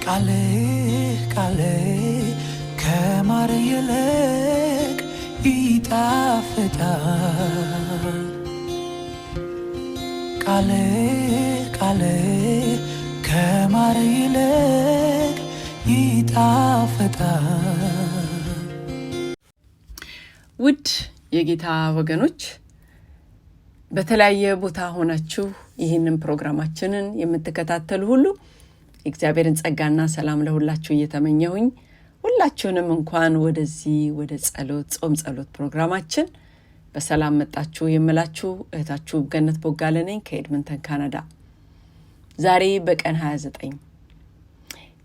ቃሌ ቃሌ ከማር ይልቅ ይጣፍጣል ቃሌ ቃሌ ከማር ይልቅ ይጣፍጣል። ውድ የጌታ ወገኖች በተለያየ ቦታ ሆናችሁ ይህንን ፕሮግራማችንን የምትከታተሉ ሁሉ እግዚአብሔርን ጸጋና ሰላም ለሁላችሁ እየተመኘሁኝ ሁላችሁንም እንኳን ወደዚህ ወደ ጾም ጸሎት ፕሮግራማችን በሰላም መጣችሁ የምላችሁ እህታችሁ ገነት ቦጋለ ነኝ ከኤድመንተን ካናዳ። ዛሬ በቀን 29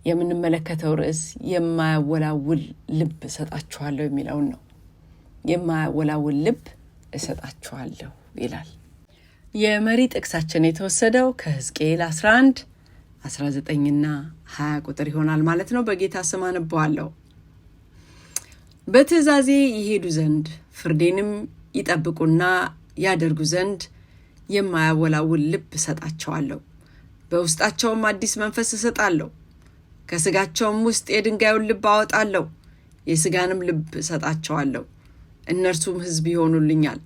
የምንመለከተው ርዕስ የማያወላውል ልብ እሰጣችኋለሁ የሚለውን ነው። የማያወላውል ልብ እሰጣችኋለሁ ይላል። የመሪ ጥቅሳችን የተወሰደው ከሕዝቅኤል 11:19 እና 20 ቁጥር ይሆናል ማለት ነው። በጌታ ስም አነባዋለሁ። በትእዛዜ ይሄዱ ዘንድ ፍርዴንም ይጠብቁና ያደርጉ ዘንድ የማያወላውል ልብ እሰጣቸዋለሁ፣ በውስጣቸውም አዲስ መንፈስ እሰጣለሁ፣ ከስጋቸውም ውስጥ የድንጋዩን ልብ አወጣለሁ፣ የስጋንም ልብ እሰጣቸዋለሁ፣ እነርሱም ሕዝብ ይሆኑልኛል፣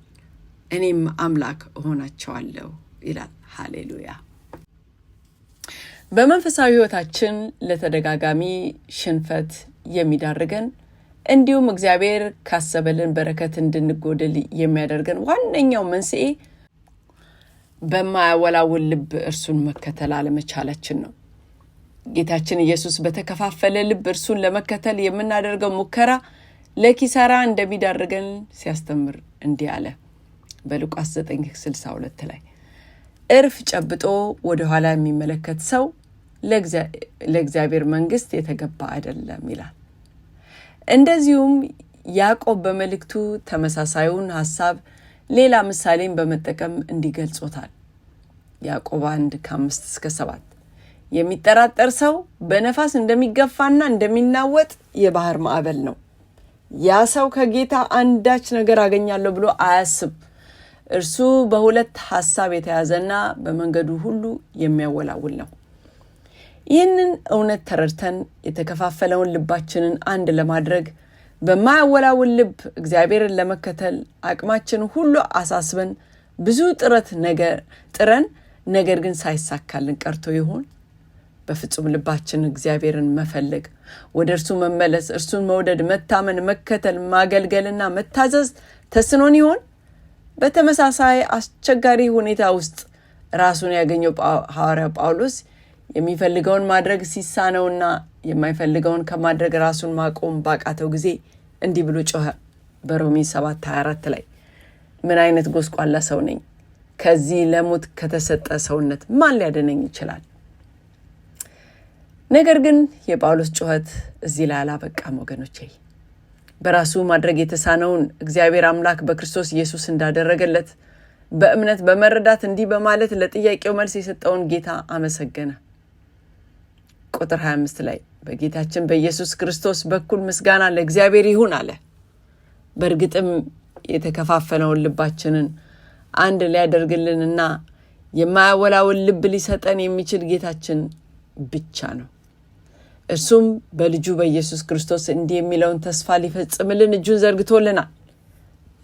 እኔም አምላክ እሆናቸዋለሁ ይላል። ሃሌሉያ። በመንፈሳዊ ሕይወታችን ለተደጋጋሚ ሽንፈት የሚዳርገን እንዲሁም እግዚአብሔር ካሰበልን በረከት እንድንጎድል የሚያደርገን ዋነኛው መንስኤ በማያወላውል ልብ እርሱን መከተል አለመቻላችን ነው። ጌታችን ኢየሱስ በተከፋፈለ ልብ እርሱን ለመከተል የምናደርገው ሙከራ ለኪሳራ እንደሚዳርገን ሲያስተምር እንዲህ አለ። በሉቃስ 9:62 ላይ እርፍ ጨብጦ ወደ ኋላ የሚመለከት ሰው ለእግዚአብሔር መንግስት የተገባ አይደለም ይላል። እንደዚሁም ያዕቆብ በመልእክቱ ተመሳሳዩን ሐሳብ ሌላ ምሳሌን በመጠቀም እንዲገልጾታል። ያዕቆብ 1:5-7 የሚጠራጠር ሰው በነፋስ እንደሚገፋና እንደሚናወጥ የባህር ማዕበል ነው። ያ ሰው ከጌታ አንዳች ነገር አገኛለሁ ብሎ አያስብ። እርሱ በሁለት ሐሳብ የተያዘና በመንገዱ ሁሉ የሚያወላውል ነው። ይህንን እውነት ተረድተን የተከፋፈለውን ልባችንን አንድ ለማድረግ በማያወላውል ልብ እግዚአብሔርን ለመከተል አቅማችን ሁሉ አሳስበን ብዙ ጥረን ነገር ግን ሳይሳካልን ቀርቶ ይሆን? በፍጹም ልባችን እግዚአብሔርን መፈለግ፣ ወደ እርሱ መመለስ፣ እርሱን መውደድ፣ መታመን፣ መከተል፣ ማገልገልና መታዘዝ ተስኖን ይሆን? በተመሳሳይ አስቸጋሪ ሁኔታ ውስጥ ራሱን ያገኘው ሐዋርያው ጳውሎስ የሚፈልገውን ማድረግ ሲሳነውና የማይፈልገውን ከማድረግ ራሱን ማቆም ባቃተው ጊዜ እንዲህ ብሎ ጮኸ። በሮሜ 7:24 ላይ ምን አይነት ጎስቋላ ሰው ነኝ! ከዚህ ለሞት ከተሰጠ ሰውነት ማን ሊያድነኝ ይችላል? ነገር ግን የጳውሎስ ጩኸት እዚህ ላይ አላበቃም ወገኖቼ። በራሱ ማድረግ የተሳነውን እግዚአብሔር አምላክ በክርስቶስ ኢየሱስ እንዳደረገለት በእምነት በመረዳት እንዲህ በማለት ለጥያቄው መልስ የሰጠውን ጌታ አመሰገነ። ቁጥር 25 ላይ በጌታችን በኢየሱስ ክርስቶስ በኩል ምስጋና ለእግዚአብሔር ይሁን አለ። በእርግጥም የተከፋፈለውን ልባችንን አንድ ሊያደርግልንና የማያወላውል ልብ ሊሰጠን የሚችል ጌታችን ብቻ ነው። እርሱም በልጁ በኢየሱስ ክርስቶስ እንዲህ የሚለውን ተስፋ ሊፈጽምልን እጁን ዘርግቶልናል።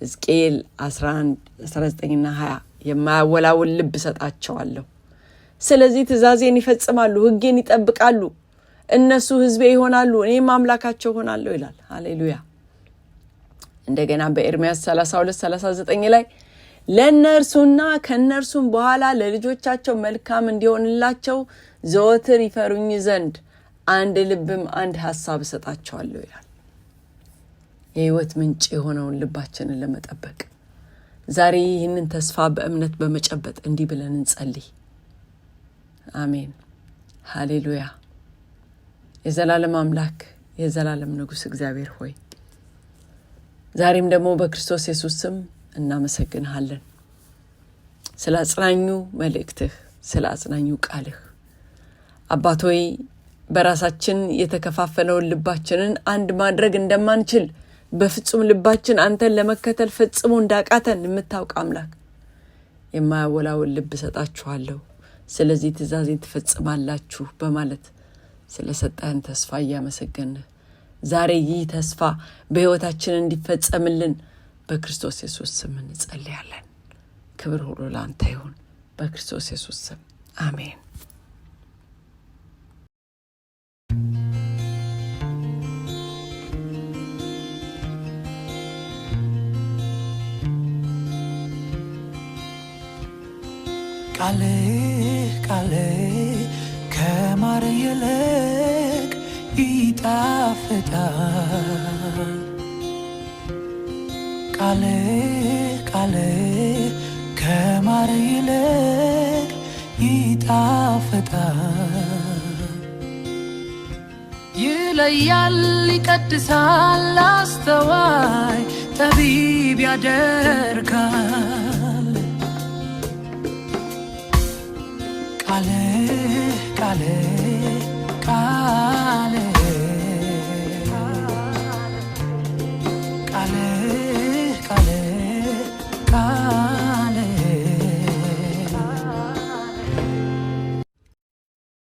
ሕዝቅኤል 11:19 እና 20 የማያወላውል ልብ እሰጣቸዋለሁ፣ ስለዚህ ትእዛዜን ይፈጽማሉ፣ ሕጌን ይጠብቃሉ፣ እነሱ ሕዝቤ ይሆናሉ፣ እኔም አምላካቸው ሆናለሁ ይላል። ሃሌሉያ። እንደገና በኤርምያስ 32:39 ላይ ለእነርሱና ከእነርሱም በኋላ ለልጆቻቸው መልካም እንዲሆንላቸው ዘወትር ይፈሩኝ ዘንድ አንድ ልብም አንድ ሐሳብ እሰጣቸዋለሁ ይላል። የሕይወት ምንጭ የሆነውን ልባችንን ለመጠበቅ ዛሬ ይህንን ተስፋ በእምነት በመጨበጥ እንዲህ ብለን እንጸልይ። አሜን። ሃሌሉያ። የዘላለም አምላክ የዘላለም ንጉሥ እግዚአብሔር ሆይ ዛሬም ደግሞ በክርስቶስ ኢየሱስ ስም እናመሰግንሃለን ስለ አጽናኙ መልእክትህ፣ ስለ አጽናኙ ቃልህ። አባት ሆይ በራሳችን የተከፋፈለውን ልባችንን አንድ ማድረግ እንደማንችል በፍጹም ልባችን አንተን ለመከተል ፈጽሞ እንዳቃተን የምታውቅ አምላክ የማያወላውል ልብ ሰጣችኋለሁ፣ ስለዚህ ትእዛዜን ትፈጽማላችሁ በማለት ስለሰጠን ተስፋ ያመሰግን ዛሬ ይህ ተስፋ በሕይወታችን እንዲፈጸምልን በክርስቶስ ኢየሱስ ስም እንጸልያለን ክብር ሁሉ ላንተ ይሁን በክርስቶስ ኢየሱስ ስም አሜን ቃሌ ቃሌ ከማር ይልቅ ይጣፍጣል ቃሌ ቃሌ ከማር ይልቅ ይጣፍጣል ይለያል ይቀድሳል አስተዋይ ጠቢብ ያደርጋል ቃሌ